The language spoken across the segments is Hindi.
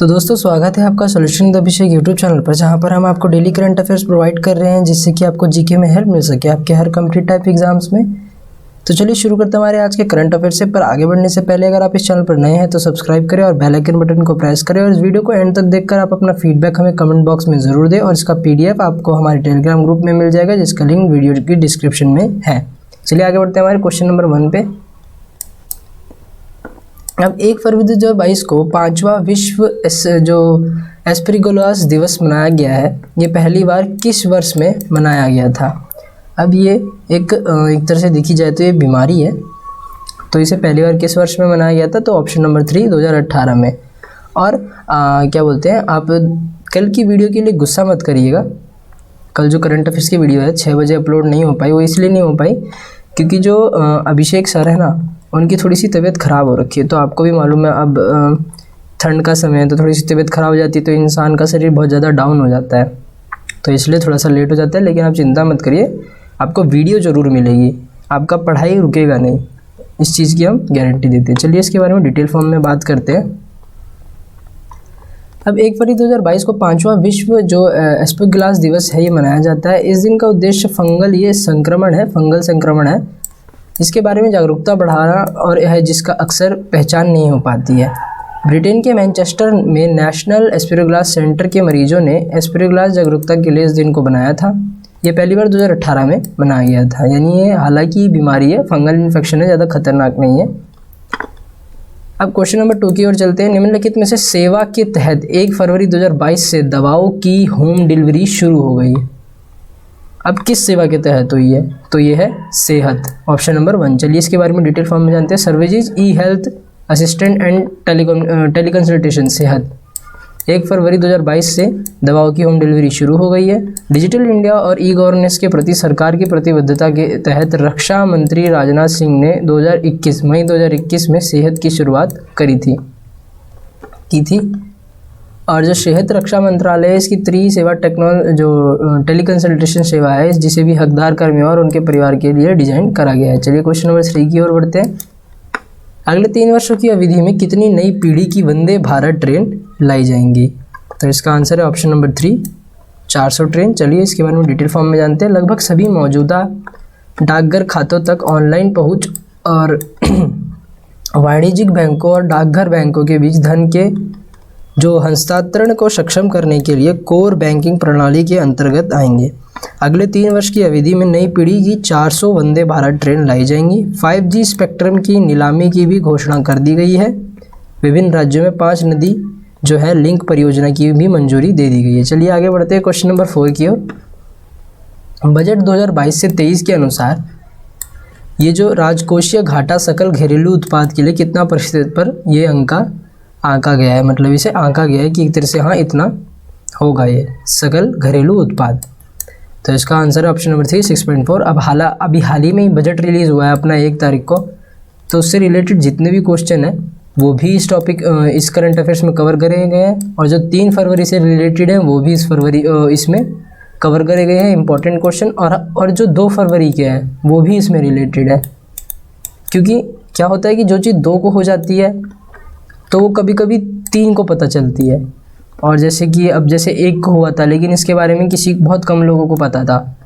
तो दोस्तों स्वागत है आपका solution the Abhishek YouTube channel पर, जहां पर हम आपको डेली करंट अफेयर्स प्रोवाइड कर रहे हैं जिससे कि आपको जीके में हेल्प मिल सके आपके हर कंप्लीट टाइप एग्जाम्स में। तो चलिए शुरू करते हैं हमारे आज के करंट अफेयर से। पर आगे बढ़ने से पहले अगर आप इस चैनल पर नए हैं तो सब्सक्राइब करें और बेल आइकन बटन को प्रेस करें और इस वीडियो को एंड तक देखकर आप अपना फीडबैक हमें कमेंट बॉक्स में ज़रूर दें और इसका PDF आपको हमारे टेलीग्राम ग्रुप में मिल जाएगा जिसका लिंक वीडियो की डिस्क्रिप्शन में है। चलिए आगे बढ़ते हैं हमारे क्वेश्चन नंबर 1 पे। अब 1 फरवरी 2022 को 5वां विश्व एस्परगिलोस दिवस मनाया गया है। ये पहली बार किस वर्ष में मनाया गया था? अब ये एक तरह से देखी जाए तो ये बीमारी है, तो इसे पहली बार किस वर्ष में मनाया गया था? तो ऑप्शन नंबर 3 2018 में। और क्या बोलते हैं, आप कल की वीडियो के लिए गुस्सा मत करिएगा। कल जो करंट अफेयर्स की वीडियो है 6 बजे अपलोड नहीं हो पाई, वो इसलिए नहीं हो पाई क्योंकि जो अभिषेक सर है ना, उनकी थोड़ी सी तबीयत ख़राब हो रखी है। तो आपको भी मालूम है अब ठंड का समय है तो थोड़ी सी तबीयत ख़राब हो जाती है तो इंसान का शरीर बहुत ज़्यादा डाउन हो जाता है, तो इसलिए थोड़ा सा लेट हो जाता है। लेकिन आप चिंता मत करिए, आपको वीडियो ज़रूर मिलेगी, आपका पढ़ाई रुकेगा नहीं, इस चीज़ की हम गारंटी देते हैं। चलिए इसके बारे में डिटेल फॉर्म में बात करते हैं। अब 1 फरवरी 2022 को 5वां विश्व एस्परगिलोस दिवस है, ये मनाया जाता है। इस दिन का उद्देश्य फंगल संक्रमण है, इसके बारे में जागरूकता बढ़ाना और है जिसका अक्सर पहचान नहीं हो पाती है। ब्रिटेन के मैनचेस्टर में नेशनल एस्परगिलोस सेंटर के मरीजों ने एस्परगिलोस जागरूकता के लिए इस दिन को बनाया था। ये पहली बार 2018 में मनाया गया था। यानी ये हालांकि बीमारी है, फंगल इन्फेक्शन है, ज़्यादा खतरनाक नहीं है। अब क्वेश्चन नंबर 2 की ओर चलते हैं। निम्नलिखित में से सेवा के तहत 1 फरवरी 2022 से दवाओं की होम डिलीवरी शुरू हो गई। अब किस सेवा के तहत हुई है? तो ये है सेहत, ऑप्शन नंबर 1। चलिए इसके बारे में डिटेल फॉर्म में जानते हैं। Services E health assistant and teleconsultation सेहत। 1 फरवरी 2022 से दवाओं की होम डिलीवरी शुरू हो गई है। डिजिटल इंडिया और ई गवर्नेंस के प्रति सरकार की प्रतिबद्धता के तहत रक्षा मंत्री राजनाथ सिंह ने मई 2021 में सेहत की शुरुआत की थी। और जो सेहत रक्षा मंत्रालय है इसकी सेवा टेलीकंसल्टेशन सेवा है, जिसे भी हकदार कर्मियों और उनके परिवार के लिए डिजाइन करा गया है। चलिए क्वेश्चन नंबर 3 की ओर बढ़ते हैं। अगले 3 वर्षों की अवधि में कितनी नई पीढ़ी की वंदे भारत ट्रेन लाई जाएंगी? तो इसका आंसर है ऑप्शन नंबर 3 400 ट्रेन। चलिए इसके बारे में डिटेल फॉर्म में जानते हैं। लगभग सभी मौजूदा डाकघर खातों तक ऑनलाइन पहुँच और वाणिज्यिक बैंकों और डाकघर बैंकों के बीच धन के जो हस्तांतरण को सक्षम करने के लिए कोर बैंकिंग प्रणाली के अंतर्गत आएंगे। अगले 3 वर्ष की अवधि में नई पीढ़ी की 400 वंदे भारत ट्रेन लाई जाएंगी। 5G स्पेक्ट्रम की नीलामी की भी घोषणा कर दी गई है। विभिन्न राज्यों में 5 नदी जो है लिंक परियोजना की भी मंजूरी दे दी गई है। चलिए आगे बढ़ते हैं क्वेश्चन नंबर 4 की ओर। बजट 2022 से 23 के अनुसार ये जो राजकोषीय घाटा सकल घरेलू उत्पाद के लिए कितना प्रतिशत पर ये आंका गया है, मतलब इसे आंका गया है कि एक तरह से हाँ इतना होगा ये सकल घरेलू उत्पाद। तो इसका आंसर है ऑप्शन नंबर 3 6.4। अभी हाल ही में ही बजट रिलीज़ हुआ है अपना 1 तारीख को, तो उससे रिलेटेड जितने भी क्वेश्चन हैं वो भी इस करंट अफेयर्स में कवर करे गए हैं और जो 3 फरवरी से रिलेटेड है वो भी इसमें कवर करे गए हैं इंपॉर्टेंट क्वेश्चन। और जो 2 फरवरी के हैं वो भी इसमें रिलेटेड है, क्योंकि क्या होता है कि जो चीज़ 2 को हो जाती है तो वो कभी कभी 3 को पता चलती है। और जैसे कि अब जैसे 1 को हुआ था लेकिन इसके बारे में बहुत कम लोगों को पता था,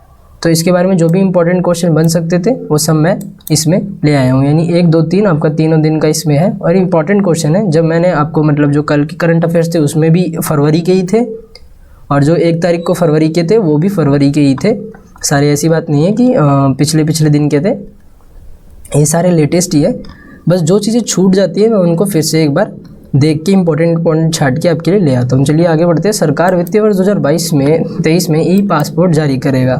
तो इसके बारे में जो भी इंपॉर्टेंट क्वेश्चन बन सकते थे वो सब मैं इसमें ले आया हूँ। यानी 1, 2, 3 आपका तीनों दिन का इसमें है और इंपॉर्टेंट क्वेश्चन है। जब मैंने आपको मतलब जो कल के करंट अफेयर्स थे उसमें भी फरवरी के ही थे और जो 1 तारीख को फरवरी के थे वो भी फरवरी के ही थे सारे। ऐसी बात नहीं है कि पिछले दिन के थे, ये सारे लेटेस्ट ही है। बस जो चीज़ें छूट जाती है मैं उनको फिर से एक बार देख के इंपॉर्टेंट छाट के आपके लिए ले आता हूँ। चलिए आगे बढ़ते हैं। सरकार वित्तीय वर्ष 2022-23 में ई पासपोर्ट जारी करेगा।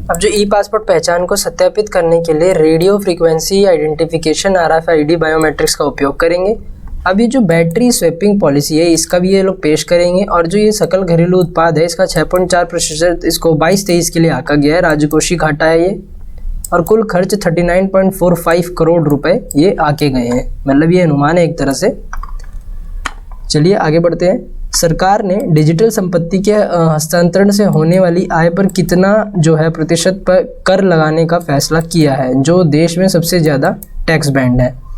अब जो ई पासपोर्ट पहचान को सत्यापित करने के लिए radio frequency identification RFID biometrics का उपयोग करेंगे। अब ये जो बैटरी स्वैपिंग पॉलिसी है इसका भी ये लोग पेश करेंगे। और जो ये सकल घरेलू उत्पाद है इसका 6.4% इसको 22-23 के लिए आका गया है। राजकोषीय घाटा है ये और कुल खर्च 39.45 करोड़ रुपए ये आके गए हैं, मतलब ये अनुमान है एक तरह से। चलिए आगे बढ़ते हैं। सरकार ने डिजिटल संपत्ति के हस्तांतरण से होने वाली आय पर कितना जो है प्रतिशत पर कर लगाने का फैसला किया है, जो देश में सबसे ज़्यादा टैक्स बैंड है?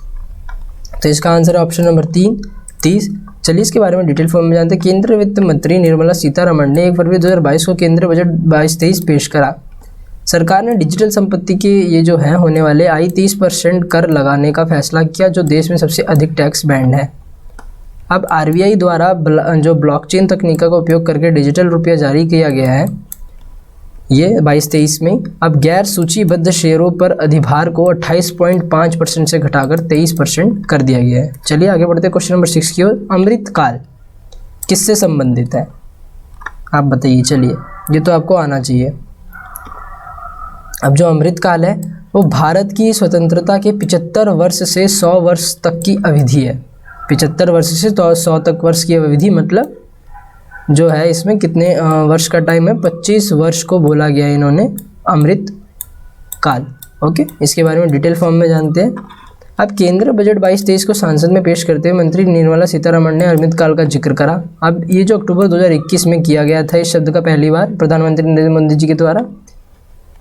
तो इसका आंसर है ऑप्शन नंबर 3 30। चलिए इसके बारे में डिटेल फॉर्म में जानते हैं। केंद्रीय वित्त मंत्री निर्मला सीतारमण ने 1 फरवरी 2022 को केंद्रीय बजट 22-23 पेश करा। सरकार ने डिजिटल संपत्ति के ये जो है होने वाले 30% कर लगाने का फैसला किया, जो देश में सबसे अधिक टैक्स बैंड है। अब आरबीआई द्वारा जो ब्लॉकचेन तकनीक का उपयोग करके डिजिटल रुपया जारी किया गया है ये 22-23 में। अब गैर सूचीबद्ध शेयरों पर अधिभार को 28.5% से घटाकर 23% कर दिया गया है। चलिए आगे बढ़ते हैं क्वेश्चन नंबर 6 की ओर। अमृतकाल किससे संबंधित है, आप बताइए। चलिए ये तो आपको आना चाहिए। अब जो अमृतकाल है वो भारत की स्वतंत्रता के 75 वर्ष से 100 वर्ष तक की अवधि है। 75 वर्ष से 100 तक वर्ष की अवधि, मतलब जो है इसमें कितने वर्ष का टाइम है, 25 वर्ष को बोला गया है इन्होंने अमृत काल। ओके, इसके बारे में डिटेल फॉर्म में जानते हैं। अब केंद्र बजट 22-23 को संसद में पेश करते हुए मंत्री निर्मला सीतारमण ने अमृत काल का जिक्र करा। अब ये जो अक्टूबर 2021 में किया गया था इस शब्द का पहली बार प्रधानमंत्री नरेंद्र मोदी जी के द्वारा।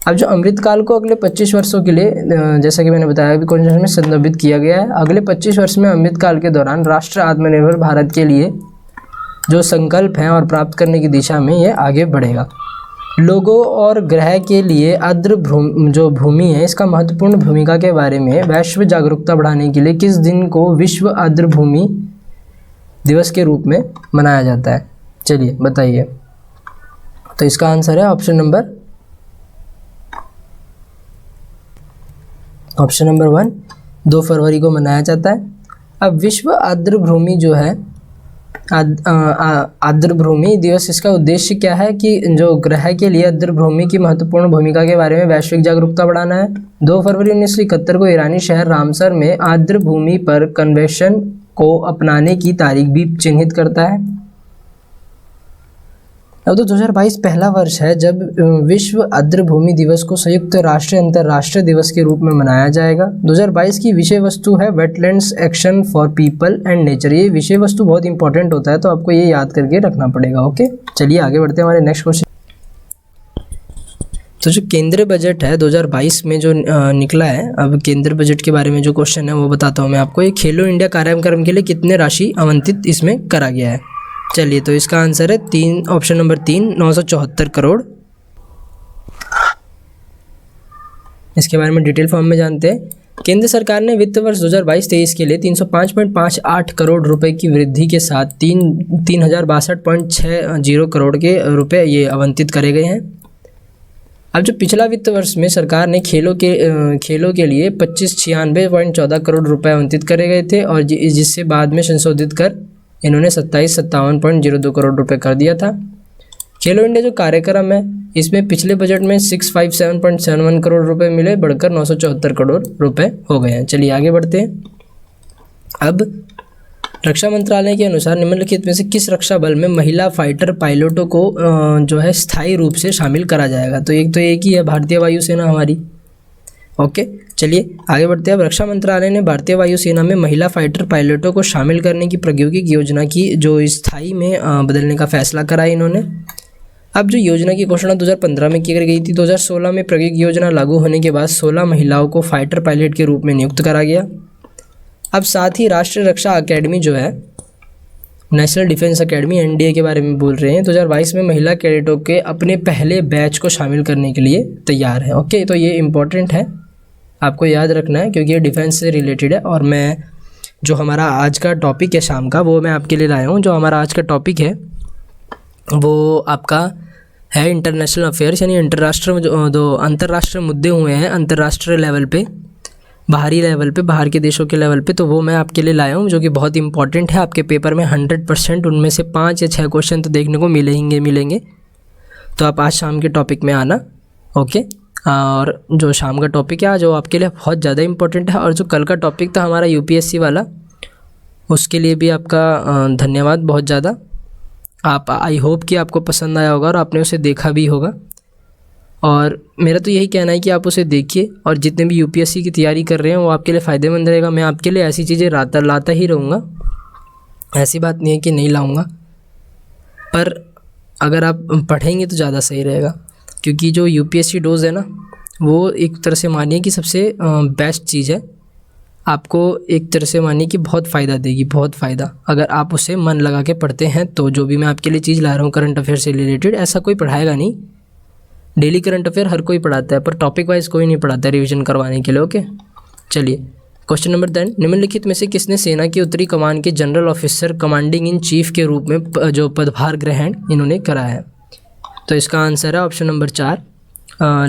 अब जो अमृत काल को अगले 25 वर्षों के लिए, जैसा कि मैंने बताया अभी क्वेश्चन में संदर्भित किया गया है, अगले 25 वर्ष में अमृत काल के दौरान राष्ट्र आत्मनिर्भर भारत के लिए जो संकल्प हैं और प्राप्त करने की दिशा में ये आगे बढ़ेगा। लोगों और ग्रह के लिए आर्द्र जो भूमि है इसका महत्वपूर्ण भूमिका के बारे में वैश्विक जागरूकता बढ़ाने के लिए किस दिन को विश्व आर्द्र भूमि दिवस के रूप में मनाया जाता है, चलिए बताइए। तो इसका आंसर है ऑप्शन नंबर 1 2 फरवरी को मनाया जाता है। अब विश्व आर्द्र भूमि जो है आर्द्र भूमि दिवस, इसका उद्देश्य क्या है कि जो ग्रह के लिए आर्द्र भूमि की महत्वपूर्ण भूमिका के बारे में वैश्विक जागरूकता बढ़ाना है। 2 फरवरी 1971 को ईरानी शहर रामसर में आर्द्र भूमि पर कन्वेंशन को अपनाने की तारीख भी चिन्हित करता है। अब तो 2022 पहला वर्ष है जब विश्व आर्द्र भूमि दिवस को संयुक्त राष्ट्र अंतर्राष्ट्रीय दिवस के रूप में मनाया जाएगा। 2022 की विषय वस्तु है wetlands action for people and nature. ये विषय वस्तु बहुत इंपॉर्टेंट होता है, तो आपको ये याद करके रखना पड़ेगा। ओके, चलिए आगे बढ़ते हैं हमारे नेक्स्ट क्वेश्चन। तो जो केंद्रीय बजट है 2022 में जो निकला है, अब केंद्रीय बजट के बारे में जो क्वेश्चन है वो बताता हूँ मैं आपको। ये खेलो इंडिया कार्यक्रम के लिए कितने राशि आवंटित इसमें करा गया है, चलिए। तो इसका आंसर है ऑप्शन नंबर 3 974 करोड़। इसके बारे में डिटेल फॉर्म में जानते हैं। केंद्र सरकार ने वित्त वर्ष 2022-23 के लिए 305.58 करोड़ रुपए की वृद्धि के साथ 3062.60 करोड़ के रुपए ये आवंटित करे गए हैं। अब जो पिछला वित्त वर्ष में सरकार ने खेलों के लिए 2596.14 करोड़ रुपए आवंटित करे गए थे, और जिससे बाद में संशोधित कर इन्होंने 2757.02 करोड़ रुपए कर दिया था। खेलो इंडिया जो कार्यक्रम है इसमें पिछले बजट में 657.71 करोड़ रुपए मिले, बढ़कर 974 करोड़ रुपए हो गए हैं। चलिए आगे बढ़ते हैं। अब रक्षा मंत्रालय के अनुसार निम्नलिखित में से किस रक्षा बल में महिला फाइटर पायलटों को जो है स्थायी रूप से शामिल करा जाएगा, तो एक ही है भारतीय वायुसेना हमारी। ओके, चलिए आगे बढ़ते हैं। अब रक्षा मंत्रालय ने भारतीय वायुसेना में महिला फाइटर पायलटों को शामिल करने की प्रायोगिक योजना की जो स्थायी में बदलने का फैसला करा इन्होंने। अब जो योजना की घोषणा 2015 में की गई थी, 2016 में प्रायोगिक योजना लागू होने के बाद 16 महिलाओं को फाइटर पायलट के रूप में नियुक्त करा गया। अब साथ ही राष्ट्रीय रक्षा अकेडमी जो है नेशनल डिफेंस अकेडमी एनडीए के बारे में बोल रहे हैं, 2022 में महिला कैडेटों के अपने पहले बैच को शामिल करने के लिए तैयार है। ओके, तो ये इम्पोर्टेंट है, आपको याद रखना है क्योंकि ये डिफेंस से रिलेटेड है। और मैं जो हमारा आज का टॉपिक है शाम का वो मैं आपके लिए लाया हूँ। जो हमारा आज का टॉपिक है वो आपका है इंटरनेशनल अफेयर्स, यानी अंतर्राष्ट्रीय मुद्दे हुए हैं अंतर्राष्ट्रीय लेवल पे, बाहरी लेवल पे, बाहर के देशों के लेवल पे, तो वो मैं आपके लिए लाया हूँ जो कि बहुत इंपॉर्टेंट है। आपके पेपर में 100% उनमें से 5 या 6 क्वेश्चन तो देखने को मिलेंगे। तो आप आज शाम के टॉपिक में आना। ओके, और जो शाम का टॉपिक है जो आपके लिए बहुत ज़्यादा इंपॉर्टेंट है, और जो कल का टॉपिक था हमारा यूपीएससी वाला, उसके लिए भी आपका धन्यवाद बहुत ज़्यादा। आप आई होप कि आपको पसंद आया होगा और आपने उसे देखा भी होगा, और मेरा तो यही कहना है कि आप उसे देखिए, और जितने भी यूपीएससी की तैयारी कर रहे हैं वो आपके लिए फ़ायदेमंद रहेगा। मैं आपके लिए ऐसी चीज़ें लाता ही रहूँगा, ऐसी बात नहीं है कि नहीं लाऊँगा, पर अगर आप पढ़ेंगे तो ज़्यादा सही रहेगा। क्योंकि जो यूपीएससी डोज है ना, वो एक तरह से मानिए कि सबसे बेस्ट चीज़ है आपको एक तरह से मानिए कि बहुत फ़ायदा देगी, बहुत फ़ायदा, अगर आप उसे मन लगा के पढ़ते हैं तो। जो भी मैं आपके लिए चीज़ ला रहा हूँ करंट अफेयर से रिलेटेड, ऐसा कोई पढ़ाएगा नहीं। डेली करंट अफेयर हर कोई पढ़ाता है, पर टॉपिक वाइज कोई नहीं पढ़ाता रिवीजन करवाने के लिए। ओके, चलिए क्वेश्चन नंबर 10, निम्नलिखित में से किसने सेना की उत्तरी कमान के general officer commanding in chief के रूप में जो पदभार ग्रहण इन्होंने करा है? तो इसका आंसर है option number 4,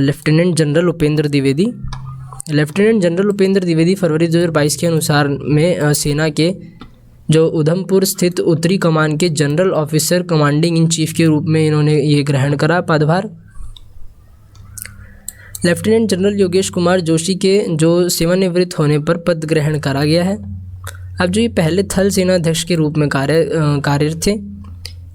lieutenant general Upendra Dwivedi. Lieutenant general Upendra Dwivedi फरवरी 2022 के अनुसार में सेना के जो उधमपुर स्थित उत्तरी कमान के general officer commanding in chief के रूप में इन्होंने ये ग्रहण करा पदभार। लेफ्टिनेंट जनरल योगेश कुमार जोशी के जो सेवानिवृत्त होने पर पद ग्रहण करा गया है। अब जो ये पहले थल सेनाध्यक्ष के रूप में कार्यरत थे,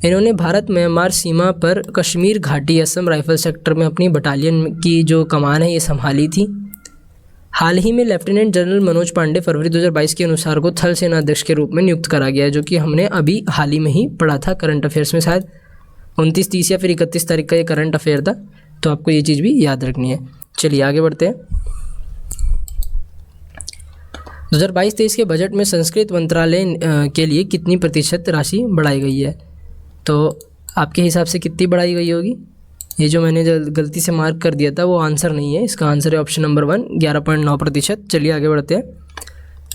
इन्होंने भारत म्यांमार सीमा पर कश्मीर घाटी असम राइफल सेक्टर में अपनी बटालियन की जो कमान है ये संभाली थी। हाल ही में लेफ्टिनेंट जनरल मनोज पांडे फरवरी 2022 के अनुसार को थल सेनाध्यक्ष के रूप में नियुक्त करा गया है, जो कि हमने अभी हाल ही में ही पढ़ा था करंट अफेयर्स में, शायद 29, 30 या फिर 31 तारीख का ये करंट अफेयर था, तो आपको ये चीज़ भी याद रखनी है। चलिए आगे बढ़ते हैं। 2022-23 के बजट में संस्कृत मंत्रालय के लिए कितनी प्रतिशत राशि बढ़ाई गई है? तो आपके हिसाब से कितनी बढ़ाई गई होगी? ये जो मैंने गलती से मार्क कर दिया था वो आंसर नहीं है, इसका आंसर है ऑप्शन नंबर 1, 11.9%। चलिए आगे बढ़ते हैं।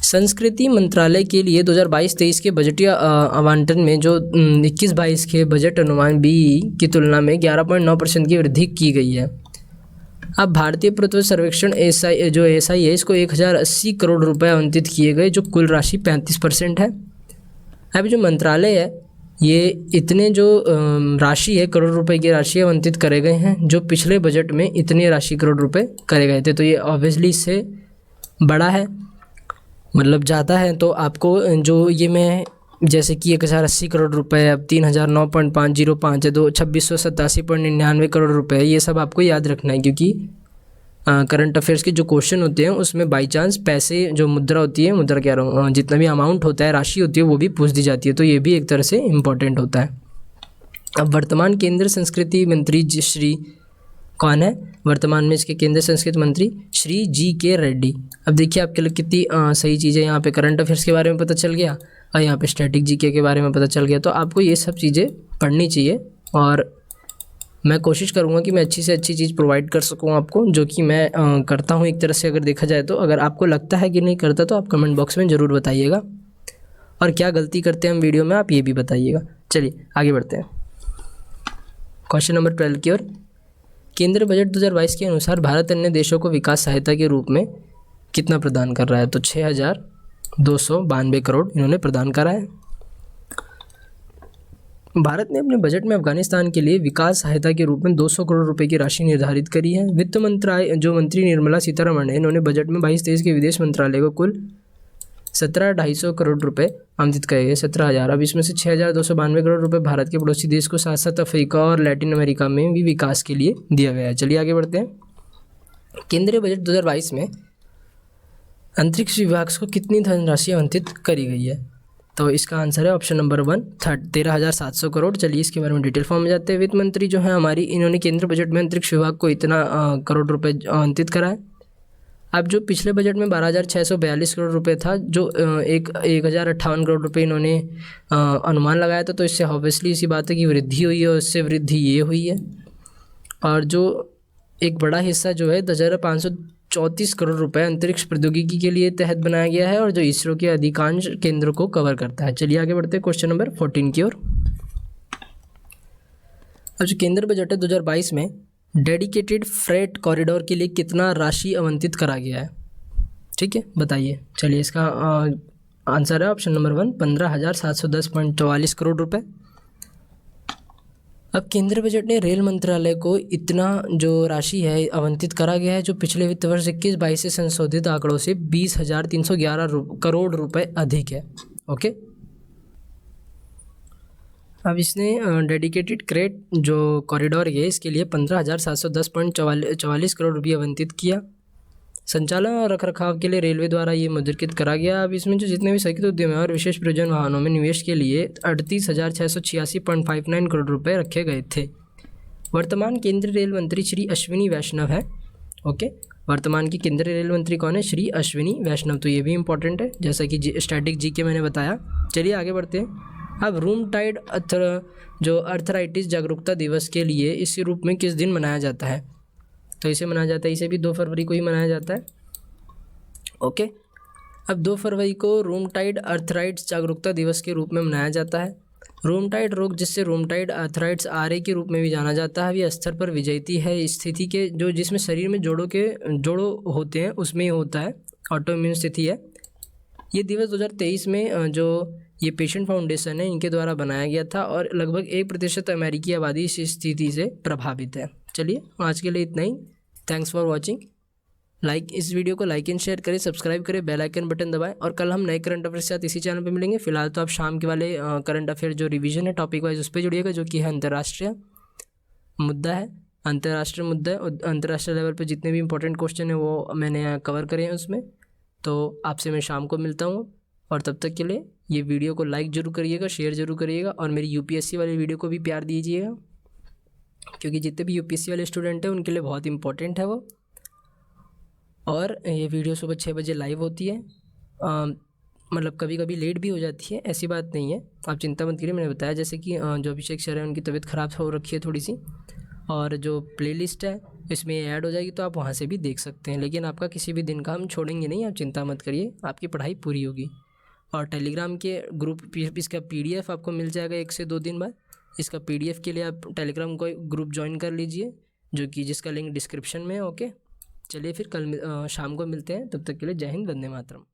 संस्कृति मंत्रालय के लिए 2022-23 के बजटीय आवंटन में जो 21-22 के बजट अनुमान बी की तुलना में 11.9% की वृद्धि की गई है। अब भारतीय पुरातत्व सर्वेक्षण एसआई है, इसको 1080 करोड़ रुपए आवंटित किए गए, जो कुल राशि 35% है। अब जो मंत्रालय है ये इतने जो राशि है करोड़ रुपए की राशि आवंटित करे गए हैं, जो पिछले बजट में इतने राशि करोड़ रुपए करे गए थे, तो ये ऑब्वियसली इससे बड़ा है, मतलब ज़्यादा है। तो आपको जो ये मैं जैसे कि 1080 करोड़ रुपए, अब 3009.505 है, तो 2687.99 करोड़ रुपए, ये सब आपको याद रखना है, क्योंकि करंट अफेयर्स के जो क्वेश्चन होते हैं उसमें बाई चांस पैसे जो मुद्रा होती है, मुद्रा कह रहा हूँ, जितना भी अमाउंट होता है, राशि होती है, वो भी पूछ दी जाती है, तो ये भी एक तरह से इम्पोर्टेंट होता है। अब वर्तमान केंद्र संस्कृति मंत्री श्री कौन है? वर्तमान में इसके केंद्रीय संस्कृति मंत्री श्री GK रेड्डी। अब देखिए आपके लिए कितनी सही चीज़ें, यहाँ पे करंट अफेयर्स के बारे में पता चल गया और यहाँ पे स्टैटिक GK के बारे में पता चल गया, तो आपको ये सब चीज़ें पढ़नी चाहिए और मैं कोशिश करूँगा कि मैं अच्छी से अच्छी चीज़ प्रोवाइड कर सकूँ आपको, जो कि मैं करता हूँ एक तरह से अगर देखा जाए तो। अगर आपको लगता है कि नहीं करता तो आप कमेंट बॉक्स में ज़रूर बताइएगा, और क्या गलती करते हैं हम वीडियो में आप ये भी बताइएगा। चलिए आगे बढ़ते हैं क्वेश्चन नंबर 12 की ओर। केंद्रीय बजट 2022 के अनुसार भारत अन्य देशों को विकास सहायता के रूप में कितना प्रदान कर रहा है? तो 6292 करोड़ इन्होंने प्रदान करा है। भारत ने अपने बजट में अफगानिस्तान के लिए विकास सहायता के रूप में 200 करोड़ रुपए की राशि निर्धारित करी है। वित्त मंत्री निर्मला सीतारमण है, इन्होंने बजट में 22-23 के विदेश मंत्रालय को कुल 17,250 करोड़ रुपए आवंटित किए गए, 17,000। अब इसमें से 6,292 करोड़ रुपए भारत के पड़ोसी देश को साथ साथ अफ्रीका और लैटिन अमेरिका में भी विकास के लिए दिया गया है। चलिए आगे बढ़ते हैं। केंद्रीय बजट 2022 में अंतरिक्ष विभाग को कितनी धनराशि आवंटित करी गई है? तो इसका आंसर है ऑप्शन नंबर 1, 13,700 करोड़। चलिए इसके बारे में डिटेल फॉर्म में जाते हैं। वित्त मंत्री जो है हमारी, इन्होंने केंद्र बजट में अंतरिक्ष विभाग को इतना करोड़ रुपए आवंटित करा है। अब जो पिछले बजट में 12,642 करोड़ रुपए था, जो 1,058 करोड़ रुपए इन्होंने अनुमान लगाया था, तो इससे ऑब्वियसली इसी बात है कि वृद्धि हुई है, और इससे वृद्धि ये हुई है। और जो एक बड़ा हिस्सा जो है 10,534 करोड़ रुपए अंतरिक्ष प्रौद्योगिकी के लिए तहत बनाया गया है, और जो इसरो के अधिकांश केंद्रों को कवर करता है। चलिए आगे बढ़ते हैं क्वेश्चन नंबर 14 की ओर। अब जो केंद्र बजट है 2022 में डेडिकेटेड फ्रेट कॉरिडोर के लिए कितना राशि आवंटित करा गया है? ठीक है, बताइए। चलिए इसका आंसर है ऑप्शन नंबर 1, 15,710.44 करोड़ रुपए। अब केंद्रीय बजट ने रेल मंत्रालय को इतना जो राशि है आवंटित करा गया है, जो पिछले वित्त वर्ष 21-22 से संशोधित आंकड़ों से 20,311 करोड़ रुपए अधिक है। ओके, अब इसने डेडिकेटेड फ्रेट जो कॉरिडोर है इसके लिए 15,710.44 करोड़ रुपये आवंटित किया। संचालन और रखरखाव के लिए रेलवे द्वारा ये मुद्रित करा गया। अब इसमें जो जितने भी सहित उद्यम और विशेष प्रयोजन वाहनों में निवेश के लिए 38,686.59 करोड़ रुपए रखे गए थे। वर्तमान केंद्रीय रेल मंत्री श्री अश्विनी वैष्णव है। ओके, वर्तमान की केंद्रीय रेल मंत्री कौन है? श्री अश्विनी वैष्णव। तो ये भी इंपॉर्टेंट है, जैसा कि स्टैटिक जीके मैंने बताया। चलिए आगे बढ़ते हैं। अब रूम टाइड जो अर्थराइटिस जागरूकता दिवस के लिए इस रूप में किस दिन मनाया जाता है? तो इसे मनाया जाता है, इसे भी 2 फरवरी को ही मनाया जाता है। ओके, अब 2 फरवरी को रूमटाइड अर्थराइट्स जागरूकता दिवस के रूप में मनाया जाता है। रूमटाइड रोग, जिससे रूमटाइड अर्थराइट्स आरए के रूप में भी जाना जाता है, ये स्तर पर विजेती है स्थिति के जो जिसमें शरीर में जोड़ों होते हैं उसमें ही होता है, ऑटोइम्यून स्थिति है। ये दिवस 2023 में जो ये पेशेंट फाउंडेशन है इनके द्वारा बनाया गया था और लगभग 1% अमेरिकी आबादी इस स्थिति से प्रभावित है। चलिए आज के लिए इतना ही। Thanks for watching. इस वीडियो को लाइक एंड शेयर करें, सब्सक्राइब करें, बेल आइकन बटन दबाएं और कल हम नए करंट अफेयर के साथ इसी चैनल पे मिलेंगे। फिलहाल तो आप शाम के वाले करंट अफेयर जो रिवीजन है टॉपिक वाइज उस पर जुड़िएगा, जो कि है अंतर्राष्ट्रीय मुद्दा है। अंतर्राष्ट्रीय मुद्दा है और अंतर्राष्ट्रीय लेवल पे जितने भी इंपॉर्टेंट क्वेश्चन है वो मैंने कवर करे हैं उसमें। तो आपसे मैं शाम को मिलता हूँ और तब तक के लिए ये वीडियो को लाइक ज़रूर करिएगा, शेयर ज़रूर करिएगा और मेरी यूपीएससी वाली वीडियो को भी प्यार दीजिएगा, क्योंकि जितने भी यूपीएससी वाले स्टूडेंट हैं उनके लिए बहुत इंपॉर्टेंट है वो। और ये वीडियो सुबह 6 बजे लाइव होती है, मतलब कभी कभी लेट भी हो जाती है, ऐसी बात नहीं है, आप चिंता मत करिए। मैंने बताया जैसे कि जो अभिषेक सर है उनकी तबीयत ख़राब हो रखी है थोड़ी सी, और जो प्लेलिस्ट है इसमें ऐड हो जाएगी तो आप वहाँ से भी देख सकते हैं। लेकिन आपका किसी भी दिन का हम छोड़ेंगे नहीं, आप चिंता मत करिए, आपकी पढ़ाई पूरी होगी। और टेलीग्राम के ग्रुप इसका PDF आपको मिल जाएगा 1 से 2 दिन बाद। इसका PDF के लिए आप टेलीग्राम को ग्रुप ज्वाइन कर लीजिए, जो कि जिसका लिंक डिस्क्रिप्शन में है। ओके, चलिए फिर कल शाम को मिलते हैं, तब तक के लिए जय हिंद, वंदे मातरम।